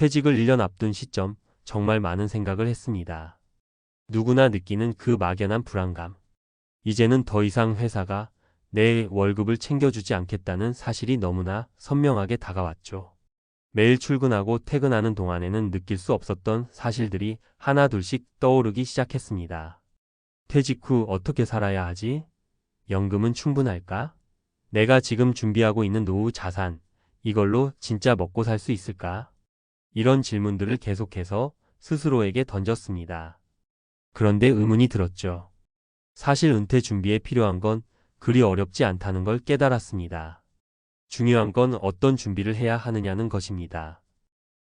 퇴직을 1년 앞둔 시점, 정말 많은 생각을 했습니다. 누구나 느끼는 그 막연한 불안감. 이제는 더 이상 회사가 내 월급을 챙겨주지 않겠다는 사실이 너무나 선명하게 다가왔죠. 매일 출근하고 퇴근하는 동안에는 느낄 수 없었던 사실들이 하나둘씩 떠오르기 시작했습니다. 퇴직 후 어떻게 살아야 하지? 연금은 충분할까? 내가 지금 준비하고 있는 노후 자산, 이걸로 진짜 먹고 살 수 있을까? 이런 질문들을 계속해서 스스로에게 던졌습니다. 그런데 의문이 들었죠. 사실 은퇴 준비에 필요한 건 그리 어렵지 않다는 걸 깨달았습니다. 중요한 건 어떤 준비를 해야 하느냐는 것입니다.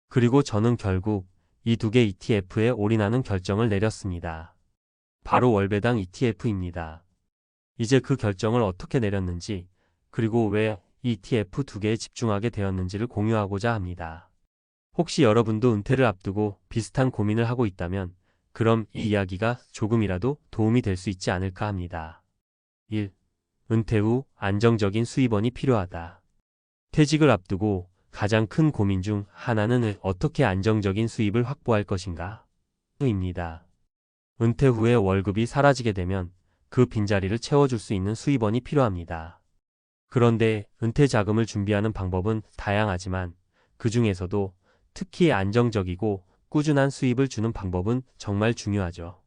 그리고 저는 결국 이 두 개 ETF에 올인하는 결정을 내렸습니다. 바로 월배당 ETF입니다. 이제 그 결정을 어떻게 내렸는지, 그리고 왜 ETF 두 개에 집중하게 되었는지를 공유하고자 합니다. 혹시 여러분도 은퇴를 앞두고 비슷한 고민을 하고 있다면 그럼 이 이야기가 조금이라도 도움이 될 수 있지 않을까 합니다. 1. 은퇴 후 안정적인 수입원이 필요하다. 퇴직을 앞두고 가장 큰 고민 중 하나는 어떻게 안정적인 수입을 확보할 것인가? 입니다. 은퇴 후에 월급이 사라지게 되면 그 빈자리를 채워줄 수 있는 수입원이 필요합니다. 그런데 은퇴 자금을 준비하는 방법은 다양하지만 그 중에서도 특히 안정적이고 꾸준한 수입을 주는 방법은 정말 중요하죠.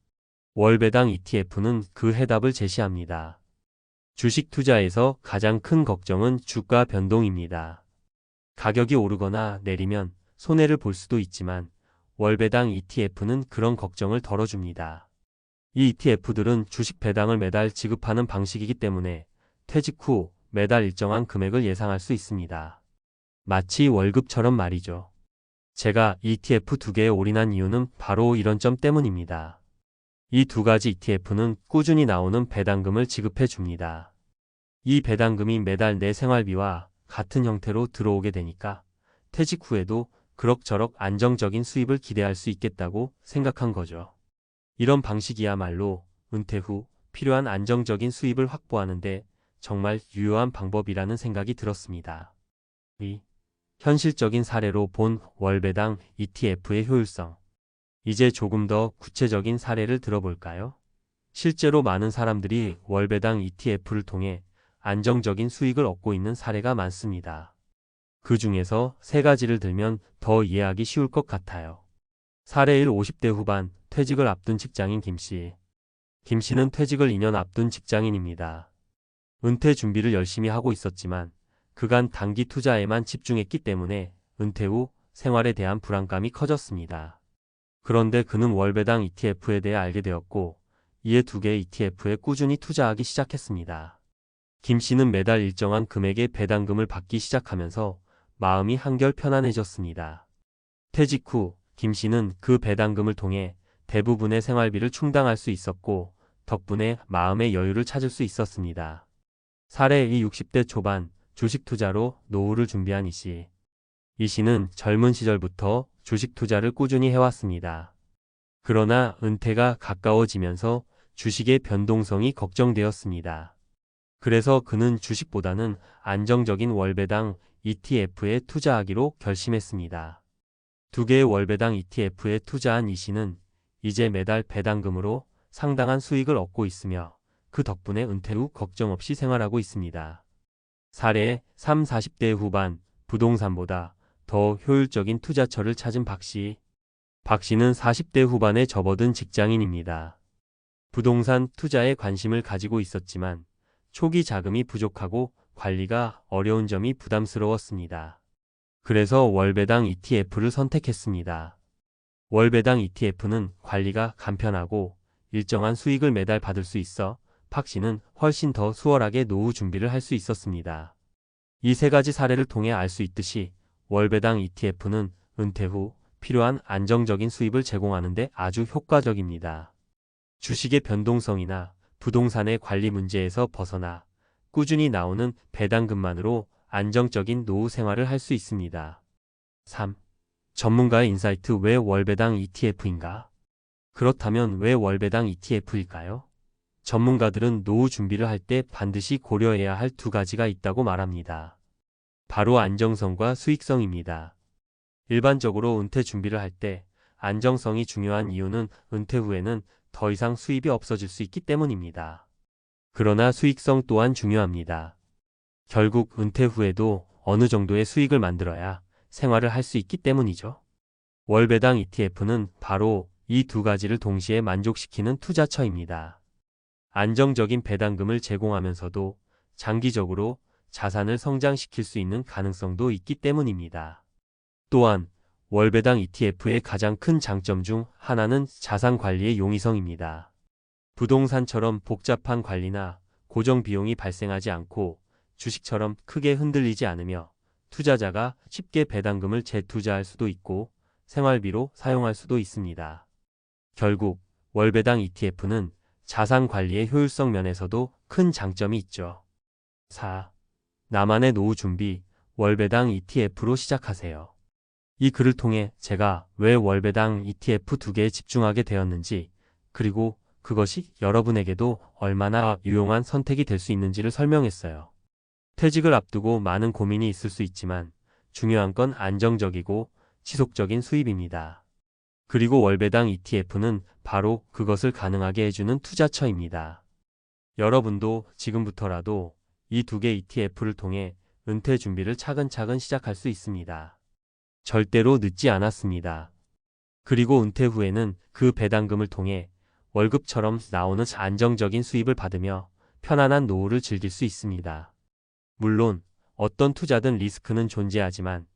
월배당 ETF는 그 해답을 제시합니다. 주식 투자에서 가장 큰 걱정은 주가 변동입니다. 가격이 오르거나 내리면 손해를 볼 수도 있지만 월배당 ETF는 그런 걱정을 덜어줍니다. 이 ETF들은 주식 배당을 매달 지급하는 방식이기 때문에 퇴직 후 매달 일정한 금액을 예상할 수 있습니다. 마치 월급처럼 말이죠. 제가 ETF 두 개에 올인한 이유는 바로 이런 점 때문입니다. 이 두 가지 ETF는 꾸준히 나오는 배당금을 지급해 줍니다. 이 배당금이 매달 내 생활비와 같은 형태로 들어오게 되니까 퇴직 후에도 그럭저럭 안정적인 수입을 기대할 수 있겠다고 생각한 거죠. 이런 방식이야말로 은퇴 후 필요한 안정적인 수입을 확보하는데 정말 유효한 방법이라는 생각이 들었습니다. 2. 현실적인 사례로 본 월배당 ETF의 효율성. 이제 조금 더 구체적인 사례를 들어볼까요? 실제로 많은 사람들이 월배당 ETF를 통해 안정적인 수익을 얻고 있는 사례가 많습니다. 그 중에서 세 가지를 들면 더 이해하기 쉬울 것 같아요. 사례 1. 50대 후반 퇴직을 앞둔 직장인 김씨. 김씨는 퇴직을 2년 앞둔 직장인입니다. 은퇴 준비를 열심히 하고 있었지만 그간 단기 투자에만 집중했기 때문에 은퇴 후 생활에 대한 불안감이 커졌습니다. 그런데 그는 월배당 ETF에 대해 알게 되었고 이에 두 개의 ETF에 꾸준히 투자하기 시작했습니다. 김 씨는 매달 일정한 금액의 배당금을 받기 시작하면서 마음이 한결 편안해졌습니다. 퇴직 후 김 씨는 그 배당금을 통해 대부분의 생활비를 충당할 수 있었고 덕분에 마음의 여유를 찾을 수 있었습니다. 사례 2. 60대 초반 주식 투자로 노후를 준비한 이 씨. 이 씨는 젊은 시절부터 주식 투자를 꾸준히 해왔습니다. 그러나 은퇴가 가까워지면서 주식의 변동성이 걱정되었습니다. 그래서 그는 주식보다는 안정적인 월배당 ETF에 투자하기로 결심했습니다. 두 개의 월배당 ETF에 투자한 이 씨는 이제 매달 배당금으로 상당한 수익을 얻고 있으며 그 덕분에 은퇴 후 걱정 없이 생활하고 있습니다. 사례 3. 40대 후반 부동산보다 더 효율적인 투자처를 찾은 박 씨. 박 씨는 40대 후반에 접어든 직장인입니다. 부동산 투자에 관심을 가지고 있었지만 초기 자금이 부족하고 관리가 어려운 점이 부담스러웠습니다. 그래서 월배당 ETF를 선택했습니다. 월배당 ETF는 관리가 간편하고 일정한 수익을 매달 받을 수 있어 박 씨는 훨씬 더 수월하게 노후 준비를 할 수 있었습니다. 이 세 가지 사례를 통해 알 수 있듯이 월배당 ETF는 은퇴 후 필요한 안정적인 수입을 제공하는 데 아주 효과적입니다. 주식의 변동성이나 부동산의 관리 문제에서 벗어나 꾸준히 나오는 배당금만으로 안정적인 노후 생활을 할 수 있습니다. 3. 전문가의 인사이트. 왜 월배당 ETF인가? 그렇다면 왜 월배당 ETF일까요? 전문가들은 노후 준비를 할 때 반드시 고려해야 할 두 가지가 있다고 말합니다. 바로 안정성과 수익성입니다. 일반적으로 은퇴 준비를 할 때 안정성이 중요한 이유는 은퇴 후에는 더 이상 수입이 없어질 수 있기 때문입니다. 그러나 수익성 또한 중요합니다. 결국 은퇴 후에도 어느 정도의 수익을 만들어야 생활을 할 수 있기 때문이죠. 월배당 ETF는 바로 이 두 가지를 동시에 만족시키는 투자처입니다. 안정적인 배당금을 제공하면서도 장기적으로 자산을 성장시킬 수 있는 가능성도 있기 때문입니다. 또한 월배당 ETF의 가장 큰 장점 중 하나는 자산 관리의 용이성입니다. 부동산처럼 복잡한 관리나 고정 비용이 발생하지 않고 주식처럼 크게 흔들리지 않으며 투자자가 쉽게 배당금을 재투자할 수도 있고 생활비로 사용할 수도 있습니다. 결국 월배당 ETF는 자산 관리의 효율성 면에서도 큰 장점이 있죠. 4. 나만의 노후 준비, 월배당 ETF로 시작하세요. 이 글을 통해 제가 왜 월배당 ETF 두 개에 집중하게 되었는지, 그리고 그것이 여러분에게도 얼마나 유용한 선택이 될 수 있는지를 설명했어요. 퇴직을 앞두고 많은 고민이 있을 수 있지만 중요한 건 안정적이고 지속적인 수입입니다. 그리고 월배당 ETF는 바로 그것을 가능하게 해주는 투자처입니다. 여러분도 지금부터라도 이 두 개 ETF를 통해 은퇴 준비를 차근차근 시작할 수 있습니다. 절대로 늦지 않았습니다. 그리고 은퇴 후에는 그 배당금을 통해 월급처럼 나오는 안정적인 수입을 받으며 편안한 노후를 즐길 수 있습니다. 물론 어떤 투자든 리스크는 존재하지만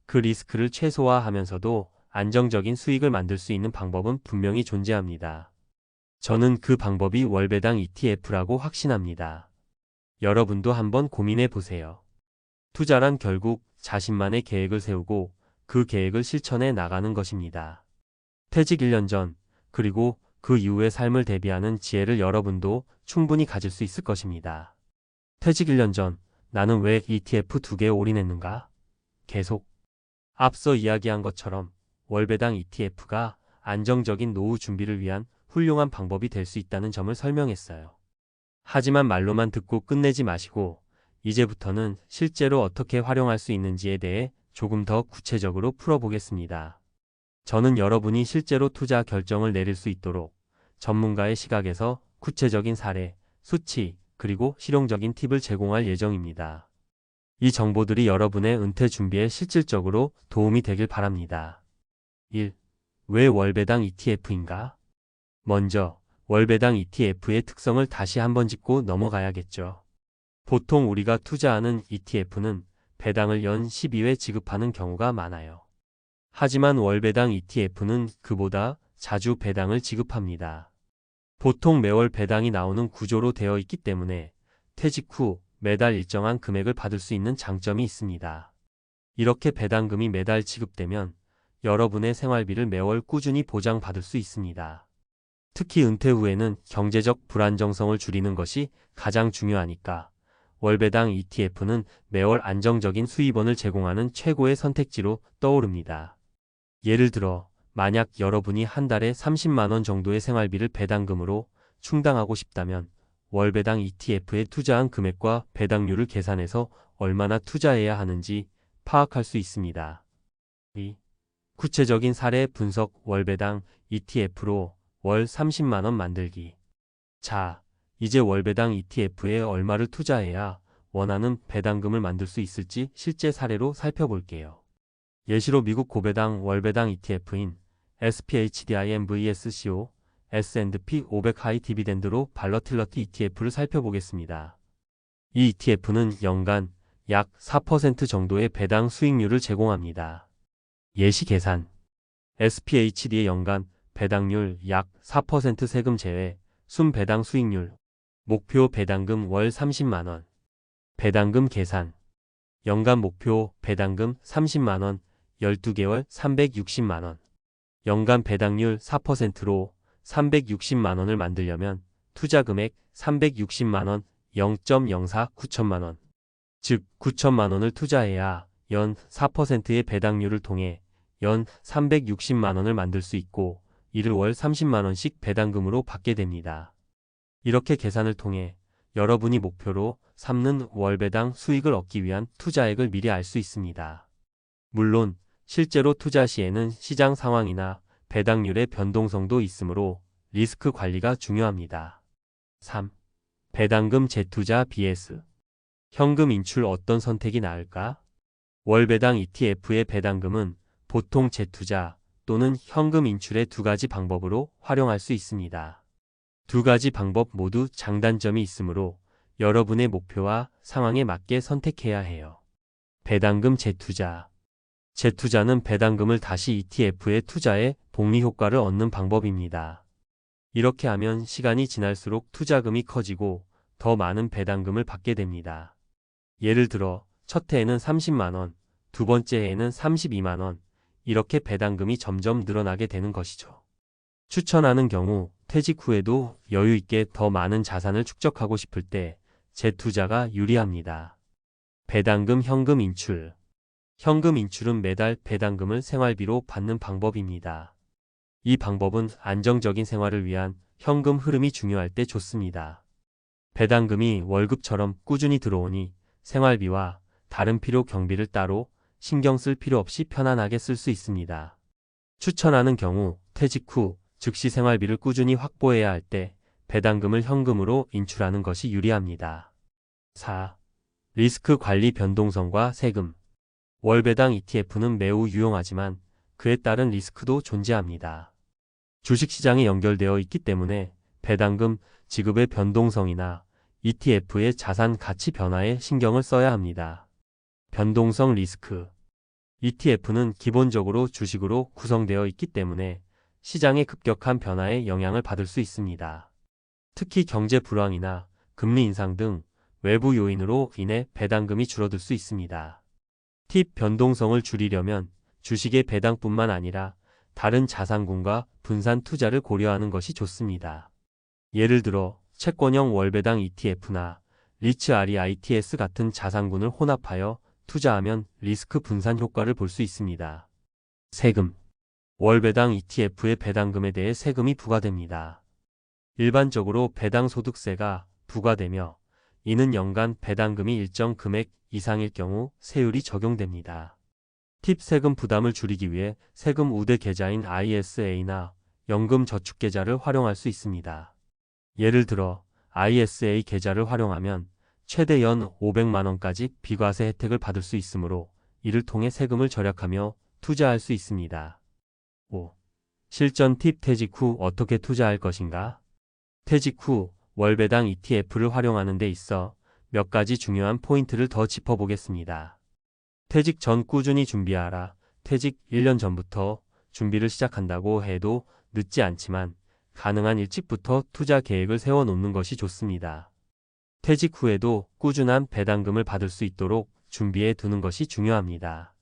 그 리스크를 최소화하면서도 안정적인 수익을 만들 수 있는 방법은 분명히 존재합니다. 저는 그 방법이 월배당 ETF라고 확신합니다. 여러분도 한번 고민해 보세요. 투자란 결국 자신만의 계획을 세우고 그 계획을 실천해 나가는 것입니다. 퇴직 1년 전, 그리고 그 이후의 삶을 대비하는 지혜를 여러분도 충분히 가질 수 있을 것입니다. 퇴직 1년 전, 나는 왜 ETF 두 개에 올인했는가? 계속. 앞서 이야기한 것처럼 월배당 ETF가 안정적인 노후 준비를 위한 훌륭한 방법이 될 수 있다는 점을 설명했어요. 하지만 말로만 듣고 끝내지 마시고 이제부터는 실제로 어떻게 활용할 수 있는지에 대해 조금 더 구체적으로 풀어보겠습니다. 저는 여러분이 실제로 투자 결정을 내릴 수 있도록 전문가의 시각에서 구체적인 사례, 수치, 그리고 실용적인 팁을 제공할 예정입니다. 이 정보들이 여러분의 은퇴 준비에 실질적으로 도움이 되길 바랍니다. 1. 왜 월배당 ETF인가? 먼저 월배당 ETF의 특성을 다시 한번 짚고 넘어가야겠죠. 보통 우리가 투자하는 ETF는 배당을 연 12회 지급하는 경우가 많아요. 하지만 월배당 ETF는 그보다 자주 배당을 지급합니다. 보통 매월 배당이 나오는 구조로 되어 있기 때문에 퇴직 후 매달 일정한 금액을 받을 수 있는 장점이 있습니다. 이렇게 배당금이 매달 지급되면 여러분의 생활비를 매월 꾸준히 보장받을 수 있습니다. 특히 은퇴 후에는 경제적 불안정성을 줄이는 것이 가장 중요하니까 월배당 ETF는 매월 안정적인 수입원을 제공하는 최고의 선택지로 떠오릅니다. 예를 들어 만약 여러분이 한 달에 30만 원 정도의 생활비를 배당금으로 충당하고 싶다면 월배당 ETF에 투자한 금액과 배당률을 계산해서 얼마나 투자해야 하는지 파악할 수 있습니다. 2. 구체적인 사례 분석 월배당 ETF로 월 30만 원 만들기. 자, 이제 월배당 ETF에 얼마를 투자해야 원하는 배당금을 만들 수 있을지 실제 사례로 살펴볼게요. 예시로 미국 고배당 월배당 ETF인 SPHDIM vs.CO S&P 500 하이 디비덴드로 발러틸러티 ETF를 살펴보겠습니다. 이 ETF는 연간 약 4% 정도의 배당 수익률을 제공합니다. 예시 계산. SPHD의 연간 배당률 약 4% 세금 제외, 순배당 수익률. 목표 배당금 월 30만원. 배당금 계산. 연간 목표 배당금 30만원, 12개월 360만원. 연간 배당률 4%로 360만원을 만들려면 투자 금액 360만원, 0.04 9천만원. 즉 9천만원을 투자해야 연 4%의 배당률을 통해 연 360만원을 만들 수 있고 이를 월 30만원씩 배당금으로 받게 됩니다. 이렇게 계산을 통해 여러분이 목표로 삼는 월배당 수익을 얻기 위한 투자액을 미리 알 수 있습니다. 물론 실제로 투자 시에는 시장 상황이나 배당률의 변동성도 있으므로 리스크 관리가 중요합니다. 3. 배당금 재투자 vs 현금 인출 어떤 선택이 나을까? 월배당 ETF의 배당금은 보통 재투자 또는 현금 인출의 두 가지 방법으로 활용할 수 있습니다. 두 가지 방법 모두 장단점이 있으므로 여러분의 목표와 상황에 맞게 선택해야 해요. 배당금 재투자. 재투자는 배당금을 다시 ETF에 투자해 복리 효과를 얻는 방법입니다. 이렇게 하면 시간이 지날수록 투자금이 커지고 더 많은 배당금을 받게 됩니다. 예를 들어 첫 해에는 30만 원, 두 번째 해에는 32만 원, 이렇게 배당금이 점점 늘어나게 되는 것이죠. 추천하는 경우 퇴직 후에도 여유 있게 더 많은 자산을 축적하고 싶을 때 재투자가 유리합니다. 배당금 현금 인출. 현금 인출은 매달 배당금을 생활비로 받는 방법입니다. 이 방법은 안정적인 생활을 위한 현금 흐름이 중요할 때 좋습니다. 배당금이 월급처럼 꾸준히 들어오니 생활비와 다른 필요 경비를 따로 신경 쓸 필요 없이 편안하게 쓸 수 있습니다. 추천하는 경우 퇴직 후 즉시 생활비를 꾸준히 확보해야 할 때 배당금을 현금으로 인출하는 것이 유리합니다. 4. 리스크 관리 변동성과 세금. 월배당 ETF는 매우 유용하지만 그에 따른 리스크도 존재합니다. 주식시장에 연결되어 있기 때문에 배당금 지급의 변동성이나 ETF의 자산 가치 변화에 신경을 써야 합니다. 변동성 리스크. ETF는 기본적으로 주식으로 구성되어 있기 때문에 시장의 급격한 변화에 영향을 받을 수 있습니다. 특히 경제 불황이나 금리 인상 등 외부 요인으로 인해 배당금이 줄어들 수 있습니다. 팁 변동성을 줄이려면 주식의 배당뿐만 아니라 다른 자산군과 분산 투자를 고려하는 것이 좋습니다. 예를 들어 채권형 월배당 ETF나 리츠 REITs 같은 자산군을 혼합하여 투자하면 리스크 분산 효과를 볼 수 있습니다. 세금. 월배당 ETF의 배당금에 대해 세금이 부과됩니다. 일반적으로 배당소득세가 부과되며 이는 연간 배당금이 일정 금액 이상일 경우 세율이 적용됩니다. 팁 세금 부담을 줄이기 위해 세금 우대 계좌인 ISA나 연금저축계좌를 활용할 수 있습니다. 예를 들어 ISA 계좌를 활용하면 최대 연 500만 원까지 비과세 혜택을 받을 수 있으므로 이를 통해 세금을 절약하며 투자할 수 있습니다. 5. 실전 팁 퇴직 후 어떻게 투자할 것인가? 퇴직 후 월배당 ETF를 활용하는 데 있어 몇 가지 중요한 포인트를 더 짚어보겠습니다. 퇴직 전 꾸준히 준비하라. 퇴직 1년 전부터 준비를 시작한다고 해도 늦지 않지만 가능한 일찍부터 투자 계획을 세워놓는 것이 좋습니다. 퇴직 후에도 꾸준한 배당금을 받을 수 있도록 준비해 두는 것이 중요합니다.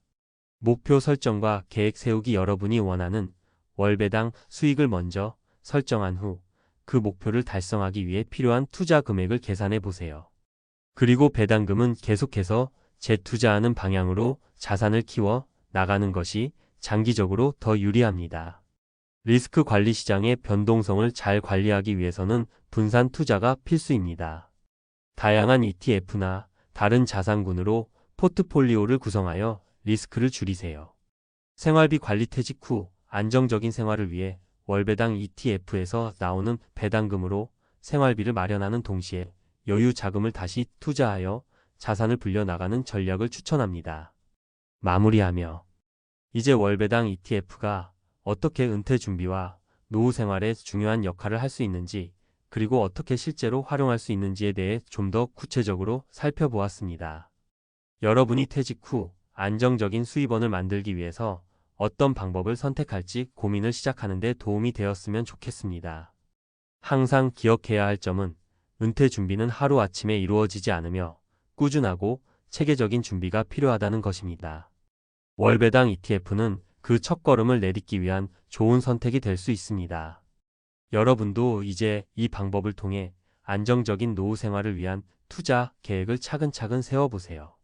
목표 설정과 계획 세우기. 여러분이 원하는 월배당 수익을 먼저 설정한 후 그 목표를 달성하기 위해 필요한 투자 금액을 계산해 보세요. 그리고 배당금은 계속해서 재투자하는 방향으로 자산을 키워 나가는 것이 장기적으로 더 유리합니다. 리스크 관리. 시장의 변동성을 잘 관리하기 위해서는 분산 투자가 필수입니다. 다양한 ETF나 다른 자산군으로 포트폴리오를 구성하여 리스크를 줄이세요. 생활비 관리. 퇴직 후 안정적인 생활을 위해 월배당 ETF에서 나오는 배당금으로 생활비를 마련하는 동시에 여유 자금을 다시 투자하여 자산을 불려나가는 전략을 추천합니다. 마무리하며 이제 월배당 ETF가 어떻게 은퇴 준비와 노후 생활에 중요한 역할을 할 수 있는지 그리고 어떻게 실제로 활용할 수 있는지에 대해 좀 더 구체적으로 살펴보았습니다. 여러분이 퇴직 후 안정적인 수입원을 만들기 위해서 어떤 방법을 선택할지 고민을 시작하는 데 도움이 되었으면 좋겠습니다. 항상 기억해야 할 점은 은퇴 준비는 하루아침에 이루어지지 않으며 꾸준하고 체계적인 준비가 필요하다는 것입니다. 월배당 ETF는 그 첫걸음을 내딛기 위한 좋은 선택이 될 수 있습니다. 여러분도 이제 이 방법을 통해 안정적인 노후 생활을 위한 투자 계획을 차근차근 세워보세요.